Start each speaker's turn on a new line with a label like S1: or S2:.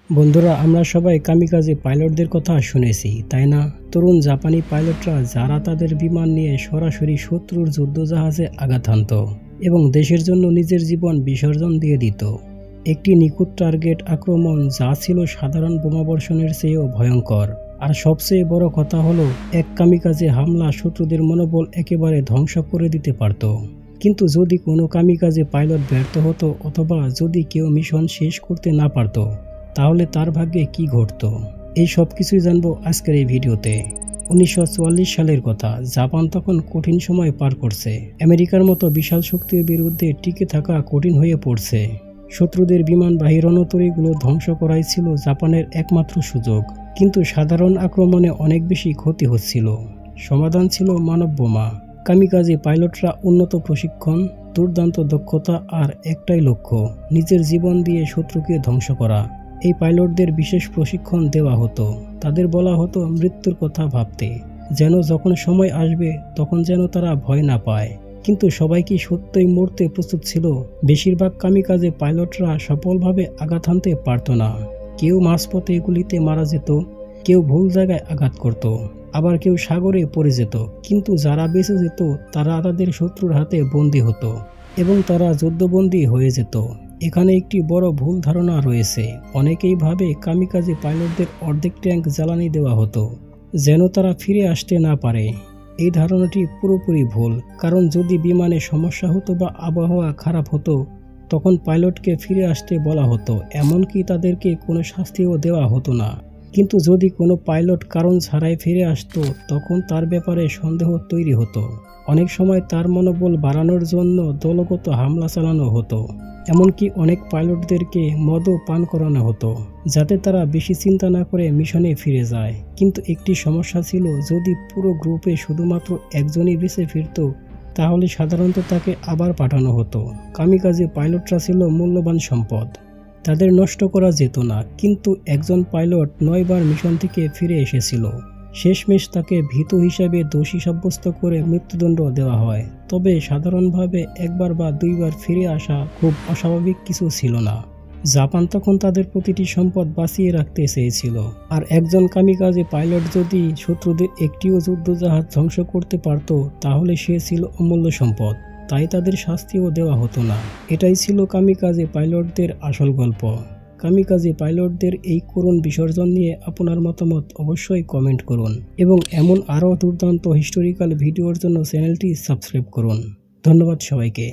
S1: বন্ধুরা, আমরা সবাই কামিকাজে পাইলটদের কথা শুনেছি, তাই না? তরুণ জাপানি পাইলটরা যারা তাদের বিমান নিয়ে সরাসরি শত্রুর যুদ্ধজাহাজে আঘাত হানত এবং দেশের জন্য নিজের জীবন বিসর্জন দিয়ে দিত। একটি নিখুঁত টার্গেট আক্রমণ যা ছিল সাধারণ বোমাবর্ষণের চেয়েও ভয়ঙ্কর। আর সবচেয়ে বড় কথা হলো, এক কামিকাজে হামলা শত্রুদের মনোবল একেবারে ধ্বংস করে দিতে পারত। কিন্তু যদি কোনো কামিকাজে পাইলট ব্যর্থ হতো অথবা যদি কেউ মিশন শেষ করতে না পারত, তাহলে তার ভাগ্যে কি ঘটত? এই সব কিছুই জানবো আজকের এই ভিডিওতে। 1944 সালের কথা। জাপান তখন কঠিন সময় পার করছে। আমেরিকার মতো বিশাল শক্তির বিরুদ্ধে টিকে থাকা কঠিন হয়ে পড়ছে। শত্রুদের বিমানবাহী রণতরীগুলো ধ্বংস করাই ছিল জাপানের একমাত্র সুযোগ। কিন্তু সাধারণ আক্রমণে অনেক বেশি ক্ষতি হচ্ছিল। সমাধান ছিল মানব বোমা। কামিকাজে পাইলটরা উন্নত প্রশিক্ষণ, দুর্দান্ত দক্ষতা আর একটাই লক্ষ্য, নিজের জীবন দিয়ে শত্রুকে ধ্বংস করা। এই পাইলটদের বিশেষ প্রশিক্ষণ দেওয়া হতো। তাদের বলা হতো মৃত্যুর কথা ভাবতে, যেন যখন সময় আসবে তখন যেন তারা ভয় না পায়। কিন্তু সবাই কি সত্যই মরতে প্রস্তুত ছিল? বেশিরভাগ কামিকাজে পাইলটরা সফলভাবে আঘাত হানতে পারত না। কেউ মাঝপথে গুলিতে মারা যেত, কেউ ভুল জায়গায় আঘাত করত, আবার কেউ সাগরে পড়ে যেত। কিন্তু যারা বেঁচে যেত তারা তাদের শত্রুর হাতে বন্দী হতো এবং তারা যুদ্ধবন্দী হয়ে যেত। এখানে একটি বড় ভুল ধারণা রয়েছে। অনেকেই ভাবে কামিকাজে পাইলটদের অর্ধেক ট্যাঙ্ক জ্বালানি দেওয়া হতো যেন তারা ফিরে আসতে না পারে। এই ধারণাটি পুরোপুরি ভুল, কারণ যদি বিমানে সমস্যা হতো বা আবহাওয়া খারাপ হতো তখন পাইলটকে ফিরে আসতে বলা হতো, এমনকি তাদেরকে কোনো শাস্তিও দেওয়া হতো না। কিন্তু যদি কোনো পাইলট কারণ ছাড়াই ফিরে আসতো তখন তার ব্যাপারে সন্দেহ তৈরি হতো। অনেক সময় তার মনোবল বাড়ানোর জন্য দলগত হামলা চালানো হতো। এমনকি অনেক পাইলটদেরকে মদও পান করানো হতো যাতে তারা বেশি চিন্তা না করে মিশনে ফিরে যায়। কিন্তু একটি সমস্যা ছিল, যদি পুরো গ্রুপে শুধুমাত্র একজনই বেঁচে ফিরত তাহলে সাধারণত তাকে আবার পাঠানো হতো। কামিকাজে পাইলটরা ছিল মূল্যবান সম্পদ, তাদের নষ্ট করা যেত না। কিন্তু একজন পাইলট 9 বার মিশন থেকে ফিরে এসেছিল। শেষমেশ তাকে ভীত হিসাবে দোষী সাব্যস্ত করে মৃত্যুদণ্ড দেওয়া হয়। তবে সাধারণভাবে একবার বা 2 বার ফিরে আসা খুব অস্বাভাবিক কিছু ছিল না। জাপান তখন তাদের প্রতিটি সম্পদ বাঁচিয়ে রাখতে চেয়েছিল। আর একজন কামিকাজে পাইলট যদি শত্রুদের একটিও যুদ্ধজাহাজ ধ্বংস করতে পারত তাহলে সে ছিল অমূল্য সম্পদ। তাই তাদের শাস্তিও দেওয়া হতো না। এটাই ছিল কামিকাজে পাইলটদের আসল গল্প। কামিকাজে পাইলটদের এই করুণ বিসর্জন নিয়ে আপনার মতামত অবশ্যই কমেন্ট করুন এবং এমন আরও দুর্দান্ত হিস্টোরিক্যাল ভিডিওর জন্য চ্যানেলটি সাবস্ক্রাইব করুন। ধন্যবাদ সবাইকে।